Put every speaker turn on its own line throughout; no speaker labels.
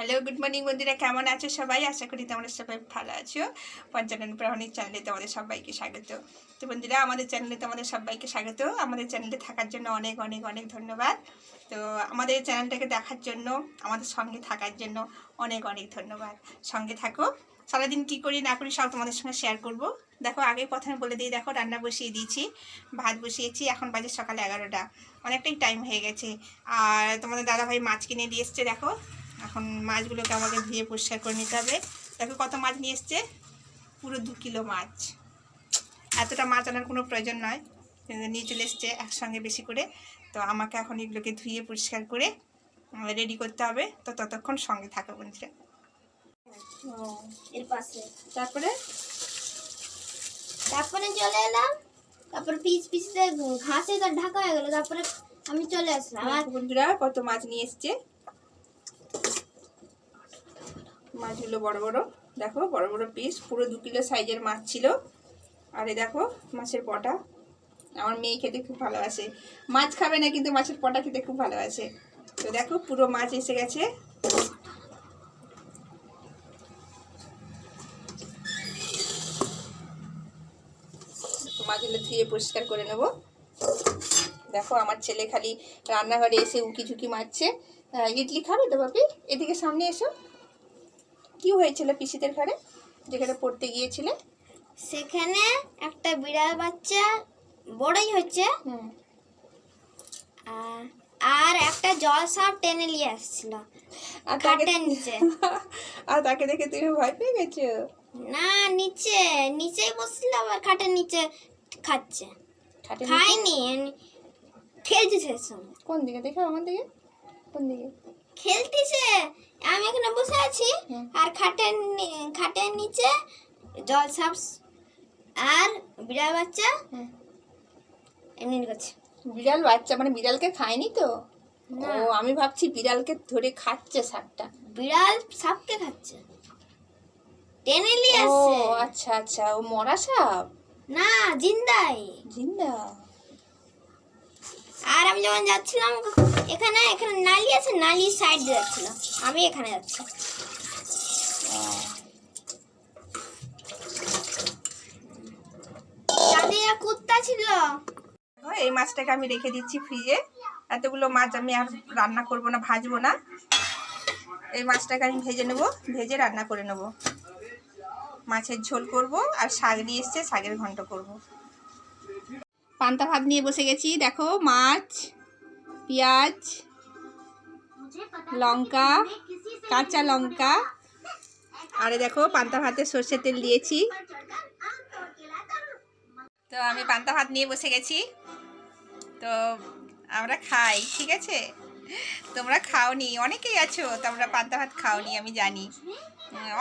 Hello good morning বন্ধুরা, কেমন আছো সবাই? আশা করি তোমরা সবাই ভালো আছো। পঞ্চানন প্রাহণিক চ্যানেলে তোমাদের সবাইকে স্বাগত। তো বন্ধুরা, আমাদের চ্যানেলে তোমাদের সবাইকে স্বাগত। আমাদের চ্যানেলে থাকার জন্য অনেক অনেক অনেক ধন্যবাদ। তো আমাদের চ্যানেলটাকে দেখার জন্য, আমাদের সঙ্গে থাকার জন্য অনেক অনেক ধন্যবাদ। সঙ্গে থাকো। সারাদিন কী করি না করি সব তোমাদের সঙ্গে শেয়ার করব। দেখো, আগে প্রথমে বলে দিই, দেখো রান্না বসিয়ে দিয়েছি, ভাত বসিয়েছি। এখন বাজে সকাল 11টা, অনেকটাই টাইম হয়ে গেছে। আর তোমাদের দাদাভাই মাছ কিনে দিয়ে এসছে। দেখো, এখন মাছগুলোকে আমাকে ধুয়ে পরিষ্কার করে নিতে হবে। দেখো কত মাছ নিয়ে এসছে, পুরো 2 কিলো মাছ। এতটা মাছ আনার কোনো প্রয়োজন নয়, নিয়ে চলে এসছে একসঙ্গে বেশি করে। তো আমাকে এখন এগুলোকে ধুয়ে পরিষ্কার করে রেডি করতে হবে। তো ততক্ষণ সঙ্গে থাকো বন্ধুরা।
এর পাশে
তারপরে
চলে এলাম। তারপর পিসে ঘাসে ঢাকা হয়ে গেল। তারপরে আমি চলে আসলাম। আর
বন্ধুরা কত মাছ নিয়ে এসছে, মাছগুলো বড় বড়। দেখো বড় বড় পিস, পুরো 2 কিলো সাইজের মাছ ছিল। আর এই দেখো মাছের পটা। আমার মেয়ে খেতে খুব ভালোবাসে, মাছ খাবে না কিন্তু মাছের পটা খেতে খুব ভালোবাসে। তো দেখো পুরো মাছ এসে গেছে। মাছগুলো ধুয়ে পরিষ্কার করে নেব। দেখো আমার ছেলে খালি রান্নাঘরে এসে উকি ঝুঁকি মারছে। ইডলি খাবে তো বাপি? এদিকে সামনে এসো। কি হয়েছিল পিসিদের ঘরে যেখানে পড়তে গিয়েছিলে?
সেখানে একটা বিড়াল বাচ্চা বড়ই হচ্ছে, আর একটা জল সাপ টেনে নিয়ে আসছিল খাটের নিচে।
আর তাকে দেখে তুমি ভয় পেয়ে গেছো?
না, নিচেই বসছিল, আবার খাটের নিচে খাচ্ছে। খায়নি, খেলছে সে সময়।
কোন দিকে দেখো? আমার দিকে। কোন দিকে
খেলতেছে? আমি এখানে বসে আছি, আর খাটের নিচে জল সাপ আর বিড়াল বাচ্চা এমনি করছে।
বিড়াল বাচ্চা মানে বিড়ালকে খায়নি তো? ও, আমি ভাবছি বিড়ালকে ধরে খাচ্ছে সাপটা।
বিড়াল সাপকে খাচ্ছে, টেনে নিয়ে আসছে।
ও আচ্ছা আচ্ছা, ও মরা সাপ
না, জিন্দাই।
জিন্দা।
আর আমি যখন যাচ্ছিলাম, এখানে নালি আছে, নালির সাইড দিয়ে যাচ্ছিলাম। আমি এখানে যাচ্ছি। চাঁদিয়া কুত্তা ছিল।
এই মাছটাকে আমি রেখে দিচ্ছি ফ্রিজে। এতগুলো মাছ আমি আর রান্না করব না, ভাজবো না। এই মাছটাকে আমি ভেজে নেব, ভেজে রান্না করে নেব। মাছের ঝোল করব, আর শাক নিয়ে এসছে, শাকের ঘন্ট করব। পান্তা ভাত নিয়ে বসে গেছি। দেখো মাছ, পেঁয়াজ, লঙ্কা, কাঁচা লঙ্কা, আর দেখো পান্তা ভাতে সর্ষের তেল দিয়েছি। তো আমি পান্তা ভাত নিয়ে বসে গেছি। তো আমরা খাই, ঠিক আছে? তোমরা খাওনি, অনেকেই আছো তোমরা পান্তা ভাত খাওনি, আমি জানি।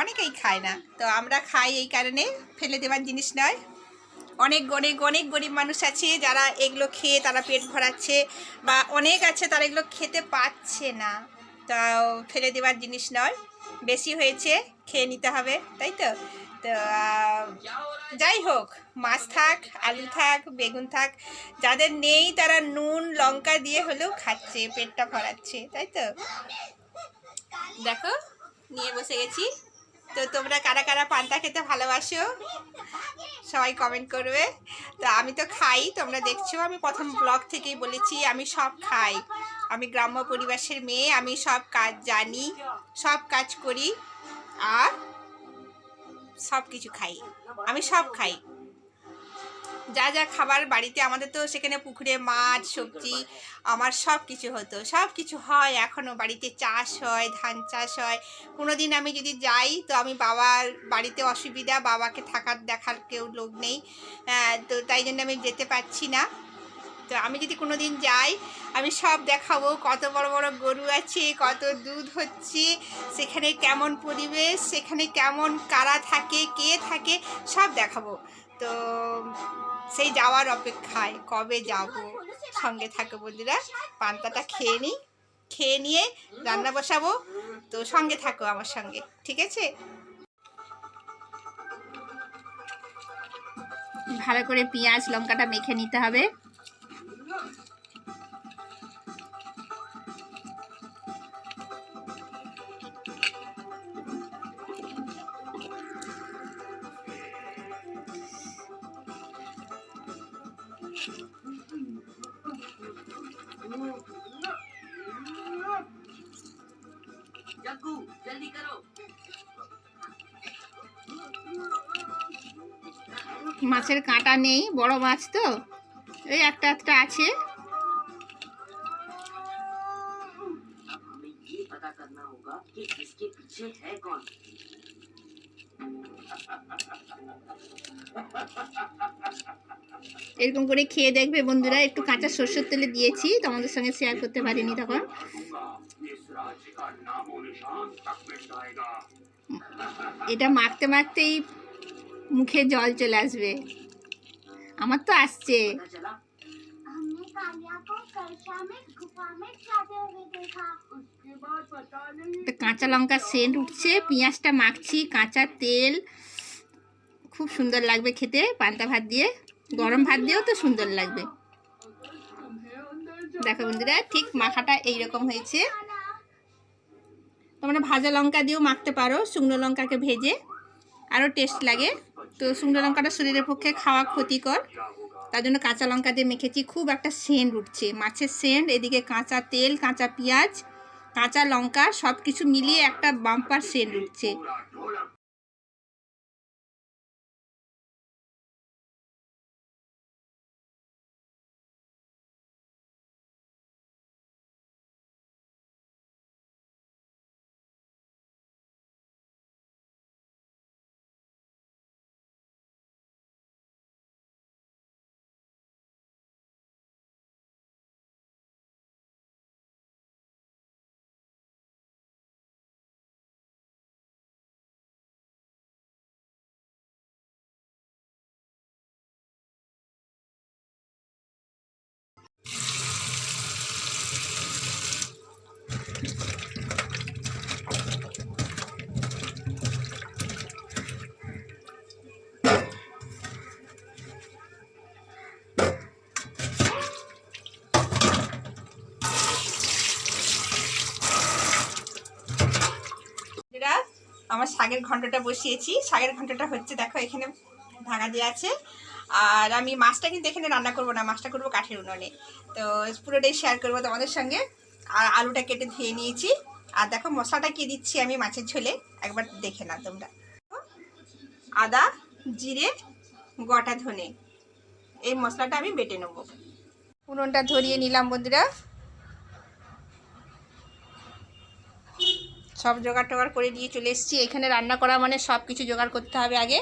অনেকেই খায় না। তো আমরা খাই এই কারণে, ফেলে দেওয়ার জিনিস নয়। অনেক অনেক অনেক গরিব মানুষ আছে যারা এগুলো খেয়ে তারা পেট ভরাচ্ছে, বা অনেক আছে তারা এগুলো খেতে পাচ্ছে না। তাও ফেলে দেওয়ার জিনিস নয়, বেশি হয়েছে খেয়ে নিতে হবে, তাই তো? তো যাই হোক, মাছ থাক, আলু থাক, বেগুন থাক, যাদের নেই তারা নুন লঙ্কা দিয়ে হলেও খাচ্ছে, পেটটা ভরাচ্ছে, তাই তো? দেখো নিয়ে বসে গেছি। তো তোমরা কারা কারা পান্তা খেতে ভালোবাসো সবাই কমেন্ট করবে। তো আমি তো খাই, তোমরা দেখছো, আমি প্রথম ব্লগ থেকেই বলেছি আমি সব খাই। আমি গ্রাম্য পরিবেশের মেয়ে, আমি সব কাজ জানি, সব কাজ করি, আর সব কিছু খাই। আমি সব খাই, যা যা খাবার বাড়িতে আমাদের, তো সেখানে পুকুরে মাছ সবজি আমার সব কিছু হতো, সব কিছু হয় এখনও। বাড়িতে চাষ হয়, ধান চাষ হয়। কোনো দিন আমি যদি যাই, তো আমি বাবার বাড়িতে অসুবিধা, বাবাকে দেখার কেউ লোক নেই, তো তাই জন্য আমি যেতে পারছি না। তো আমি যদি কোনো দিন যাই, আমি সব দেখাবো, কত বড় বড় গরু আছে, কত দুধ হচ্ছে, সেখানে কেমন পরিবেশ, সেখানে কেমন কারা থাকে, কে থাকে, সব দেখাবো। তো সেই যাওয়ার অপেক্ষায়, কবে যাব। সঙ্গে থাকো বন্ধুরা, পান্তাটা খেয়ে নিই, খেয়ে নিয়ে রান্না বসাবো। তো সঙ্গে থাকো আমার সঙ্গে, ঠিক আছে? ভালো করে পেঁয়াজ লঙ্কাটা মেখে নিতে হবে। মাছের কাঁটা নেই, বড় মাছ তো, এই একটা একটা আছে। এরকম করে খেয়ে দেখবে বন্ধুরা। একটু কাঁচা সরষের তেলে দিয়েছি, তোমাদের সঙ্গে শেয়ার করতে পারিনি তখন। এটা মাখতে মাখতেই মুখে জল চলে আসবে, আমার তো আসছে। কাঁচা লঙ্কার সেন্ট উঠছে, পেঁয়াজটা মাখছি, কাঁচা তেল, খুব সুন্দর লাগবে খেতে। পান্তা ভাত দিয়ে, গরম ভাত দিয়েও তো সুন্দর লাগবে। দেখো বন্ধুরা, ঠিক মাখাটা এইরকম হয়েছে। তোমরা ভাজা লঙ্কা দিয়েও মাখতে পারো, শুকনো লঙ্কাকে ভেজে আরও টেস্ট লাগে। তো শুকনো লঙ্কাটা শরীরের পক্ষে খাওয়া ক্ষতিকর, তার জন্য কাঁচা লঙ্কা দিয়ে মেখেছি। খুব একটা সেন্ট উঠছে, মাছের সেন্ট, এদিকে কাঁচা তেল, কাঁচা পেঁয়াজ, কাঁচা লঙ্কা, সব কিছু মিলিয়ে একটা বাম্পার সেন্ট উঠছে। আমার শাকের ঘন্টটা বসিয়েছি, শাকের ঘন্টটা হচ্ছে, দেখো এখানে ঢাকা দেওয়া আছে। আর আমি মাছটা কিন্তু এখানে রান্না করব না, মাছটা করবো কাঠের উনুনে। তো পুরোটাই শেয়ার করবো তোমাদের সঙ্গে। আর আলুটা কেটে ধুয়ে নিয়েছি। আর দেখো মশলাটা কি দিচ্ছি আমি মাছের ঝোলে, একবার দেখে নাও তোমরা। আদা, জিরে, গোটা ধনে, এই মশলাটা আমি বেটে নেবো। উনুনটা ধরিয়ে নিলাম বন্ধুরা। সব জোগাড় টোগাড় করে নিয়ে চলে এসেছি। এখানে রান্না করা মানে সব কিছু জোগাড় করতে হবে আগে।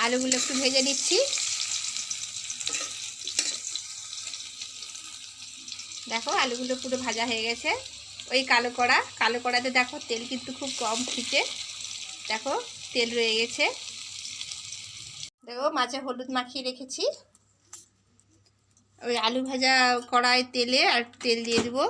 আলুগুলো একটু ভেজে নিচ্ছি। দেখো আলুগুলো পুরো ভাজা হয়ে গেছে। ওই কালো কড়াতে দেখো তেল কিন্তু খুব কম ছিটে, দেখো তেল রয়ে গেছে। দেখো মাছে হলুদ মাখিয়ে রেখেছি। ওই আলু ভাজা কড়াই তেলে আর তেল দিয়ে দেবো।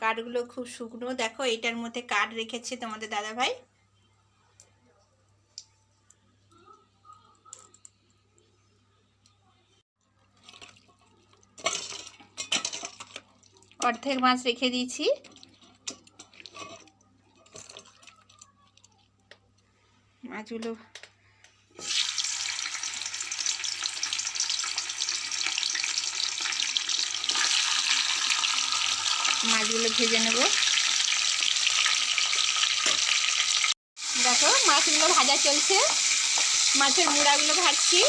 কাঠগুলো খুব শুকনো, দেখো এটার মধ্যে কাঠ রেখেছে তোমাদের দাদাভাই। অর্ধেক মাছ রেখে দিয়েছি। মাছগুলো ভেজে নেব। দেখো মাছগুলো ভাজা চলছে, মাছের মুড়াগুলো ভাজছি।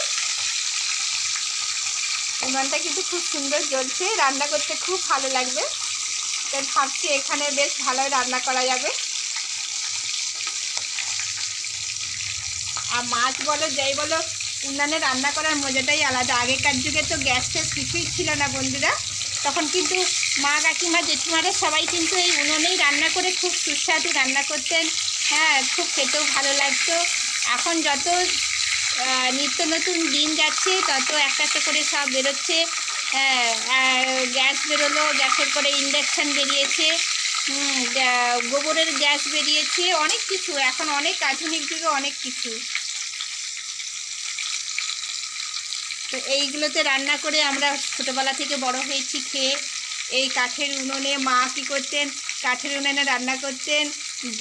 উনুনটা কিন্তু খুব সুন্দর জ্বলছে, রান্না করতে খুব ভালো লাগবে। তো ভাবছি এখানে বেশ ভালোই রান্না করা যাবে। আর মাছ বলো যাই বলো, উনুনে রান্না করার মজাটাই আলাদা। আগেকার যুগে তো গ্যাস ট্যাস কিছুই ছিল না বন্ধুরা, তখন কিন্তু মা কাকিমা জেঠিমারা সবাই কিন্তু এই উনুনেই রান্না করে খুব সুস্বাদু রান্না করতেন। হ্যাঁ, খুব খেতেও ভালো লাগতো। এখন যত নিত্য নতুন দিন যাচ্ছে তত একটা একটা করে সব বেরোচ্ছে। গ্যাস বেরোলো, গ্যাসের পরে ইন্ডাকশান বেরিয়েছে, গোবরের গ্যাস বেরিয়েছে, অনেক কিছু এখন, অনেক আধুনিক যুগে অনেক কিছু। তো এইগুলোতে রান্না করে আমরা ছোটোবেলা থেকে বড় হয়েছি খেয়ে। এই কাঠের উনুনে মা কী করতেন, কাঠের উনুনে রান্না করতেন।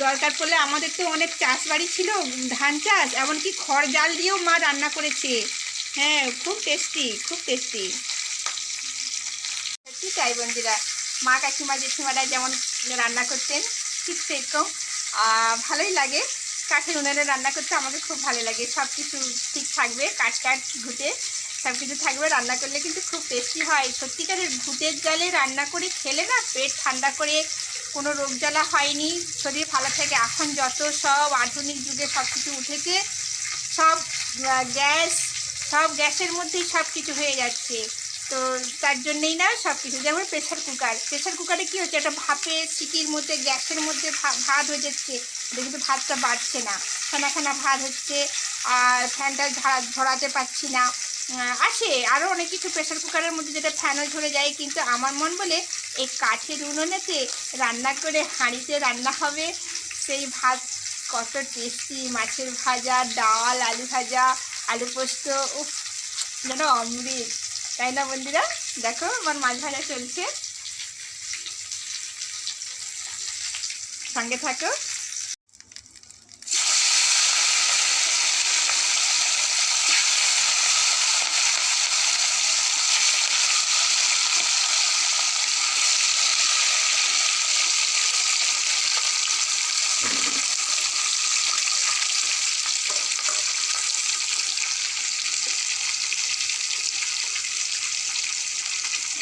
দরকার পড়লে আমাদের তো অনেক চাষবাড়ি ছিল, ধান চাষ, এমনকি খড় জাল দিয়েও মা রান্না করেছে। হ্যাঁ, খুব টেস্টি, খুব টেস্টি। সত্যি তাই বন্ধুরা, মা কাকিমা জেঠিমারা যেমন রান্না করতেন ঠিক সেরকম ভালোই লাগে। কাঠের উনুনে রান্না করতে আমাকে খুব ভালো লাগে। সব কিছু ঠিক থাকবে, কাঠ ঘুটে সব কিছু থাকবে, রান্না করলে কিন্তু খুব টেস্টি হয়। সত্যিকারের ঘুটের জালে রান্না করে খেলে না পেট ঠান্ডা করে, কোনো রোগ জ্বালা হয়নি, শরীর ভালো থাকে। এখন যত সব আধুনিক যুগে সব কিছু উঠেছে, সব গ্যাসের মধ্যেই সব কিছু হয়ে যাচ্ছে। তো তার জন্যেই না সব কিছু, যেমন প্রেশার কুকারে কী হচ্ছে, একটা ভাপের সিটির মধ্যে গ্যাসের মধ্যে ভাত হয়ে যাচ্ছে, কিন্তু ভাতটা বাড়ছে না, খানা ভাত হচ্ছে। আর ফ্যানটা ঝরাতে পারছি না। আসে আরও অনেক কিছু প্রেশার কুকারের মধ্যে, যেটা ফ্যানও ঝরে যায়। কিন্তু আমার মন বলে এই কাঠের উনুনেতে রান্না করে হাঁড়িতে রান্না হবে, সেই ভাত কত টেস্টি, মাছের ভাজা, ডাল, আলু ভাজা, আলু পোস্ত, উফ যেন অমৃত, তাই না বন্ধুরা? দেখো আমার মাছ ভাজা চলছে, সঙ্গে থাকো।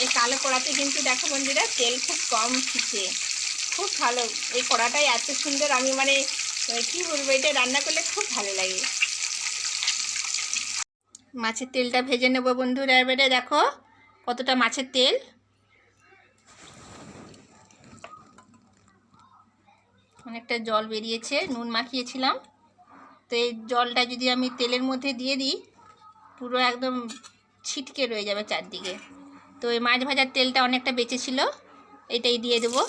এই কালো কড়াতে কিন্তু দেখো বন্ধুরা তেল খুব কম খিচে, খুব ভালো। এই কড়াটাই এত সুন্দর, আমি মানে কী বলবো, এটা রান্না করলে খুব ভালো লাগে। মাছের তেলটা ভেজে নেবো বন্ধুরা। এবারে দেখো কতটা মাছের তেল, অনেকটা জল বেরিয়েছে, নুন মাখিয়েছিলাম। তো এই জলটা যদি আমি তেলের মধ্যে দিয়ে দিই, পুরো একদম ছিটকে রয়ে যাবে চারদিকে। তো এই মাছ ভাজার তেলটা অনেকটা বেঁচেছিল, এটাই দিয়ে দেবো।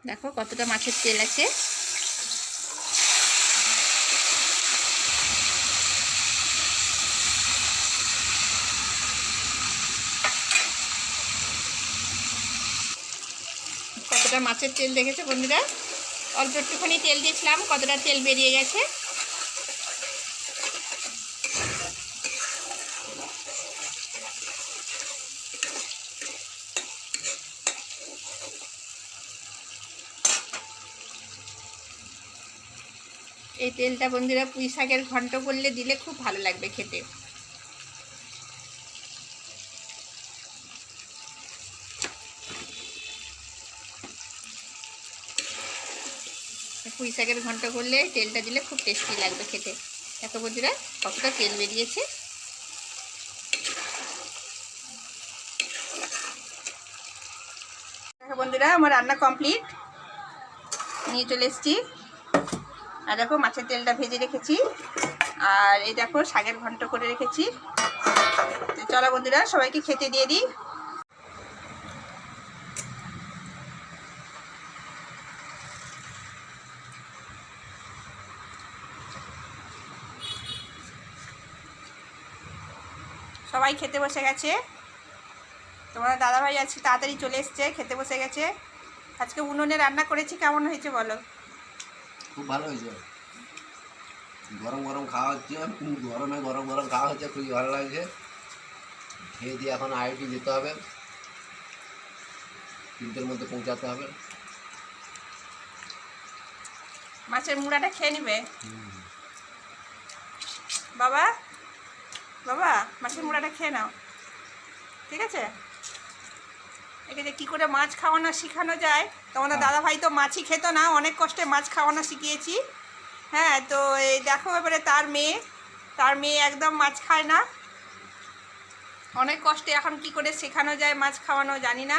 দেখো কতটা মাছের তেল আছে। কতটা মাছের তেল দেখেছো বন্ধুরা? অল্প একটুখানি তেল দিয়েছিলাম, কতটা তেল বেরিয়ে গেছে। এই তেলটা বন্ধুরা পুঁই শাকের ঘন্ট করলে দিলে খুব ভালো লাগবে খেতে। পুঁই শাকের ঘন্ট করলে তেলটা দিলে খুব টেস্টি লাগবে খেতে। দেখো বন্ধুরা কতটা তেল বেরিয়েছে। দেখো বন্ধুরা আমার রান্না কমপ্লিট, নিয়ে চলে এসেছি। আর দেখো মাছের তেলটা ভেজে রেখেছি, আর এই দেখো শাকের ঘন্ট করে রেখেছি। তো চলো বন্ধুরা সবাইকে খেতে দিয়ে দিই। সবাই খেতে বসে গেছে, তোমার দাদাভাই আজকে তাড়াতাড়ি চলে এসছে, খেতে বসে গেছে। আজকে উনুনে রান্না করেছি, কেমন হয়েছে বলো?
খুব ভালো হয়েছে, গরম গরম খাওয়া হচ্ছে, গরমে গরম গরম খাওয়া হচ্ছে, খুবই ভালো লাগছে। খেয়ে দিয়ে এখন আইটি যেতে হবে, 3টের মধ্যে পৌঁছাতে হবে।
মাছের মুড়াটা খেয়ে নিবে বাবা, বাবা মাছের মুড়াটা খেয়ে নাও, ঠিক আছে? একে যে কী করে মাছ খাওয়ানো শেখানো যায়, তোমাদের দাদাভাই তো মাছই খেত না, অনেক কষ্টে মাছ খাওয়ানো শিখিয়েছি। হ্যাঁ, তো এই দেখো এবারে তার মেয়ে একদম মাছ খায় না, অনেক কষ্টে এখন কি করে শেখানো যায় মাছ খাওয়ানো জানি না।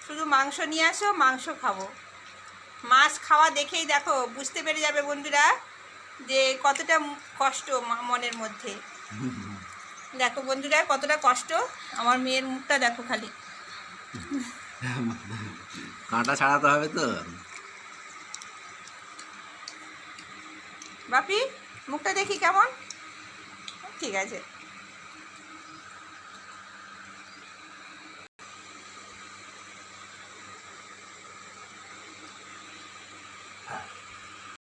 শুধু মাংস নিয়ে আসো, মাংস খাবো। মাছ খাওয়া দেখেই দেখো বুঝতে পেরে যাবে বন্ধুরা যে কতটা কষ্ট মনের মধ্যে। দেখো বন্ধুরা কতটা কষ্ট, আমার মেয়ের মুখটা দেখো খালি।
কাঁটা ছাড়াতে হবে তো।
বাপি মুখটা দেখি কেমন, ঠিক আছে।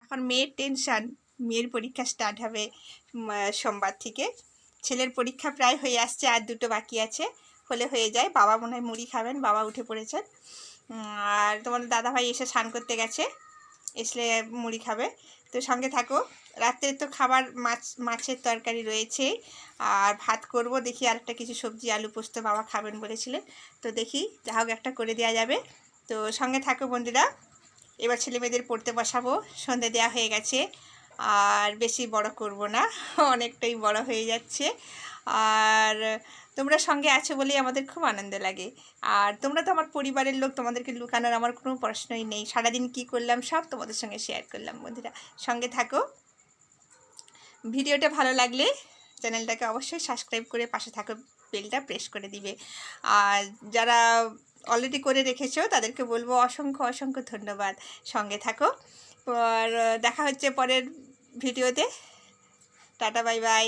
এখন মেয়ের টেনশান, মেয়ের পরীক্ষা স্টার্ট হবে সোমবার থেকে। ছেলের পরীক্ষা প্রায় হয়ে আসছে, আর 2টো বাকি আছে, হলে হয়ে যায়। বাবা মনে হয় মুড়ি খাবেন, বাবা উঠে পড়েছেন। আর তোমাদের দাদাভাই এসে স্নান করতে গেছে, এসলে মুড়ি খাবে। তো সঙ্গে থাকো। রাত্রে তো খাবার মাছের তরকারি রয়েছে, আর ভাত করব দেখি, আরেকটা কিছু সবজি আলু পোস্ত বাবা খাবেন বলেছিলেন, তো দেখি যা হোক একটা করে দেওয়া যাবে। তো সঙ্গে থাকো বন্ধুরা। এবার ছেলে মেয়েদের পড়তে বসাবো, সন্ধে দেওয়া হয়ে গেছে, আর বেশি বড় করব না, অনেকটাই বড় হয়ে যাচ্ছে। আর তোমরা সঙ্গে আছো বলেই আমাদের খুব আনন্দ লাগে। আর তোমরা তো আমার পরিবারের লোক, তোমাদেরকে লুকানোর আমার কোনো প্রশ্নই নেই। সারাদিন কি করলাম সব তোমাদের সঙ্গে শেয়ার করলাম। বন্ধুরা সঙ্গে থাকো। ভিডিওটা ভালো লাগলে চ্যানেলটাকে অবশ্যই সাবস্ক্রাইব করে পাশে থাকো, বেলটা প্রেস করে দিবে। আর যারা অলরেডি করে রেখেছো তাদেরকে বলবো অসংখ্য অসংখ্য ধন্যবাদ। সঙ্গে থাকো। আর দেখা হচ্ছে পরের ভিডিওতে। Tata bye bye.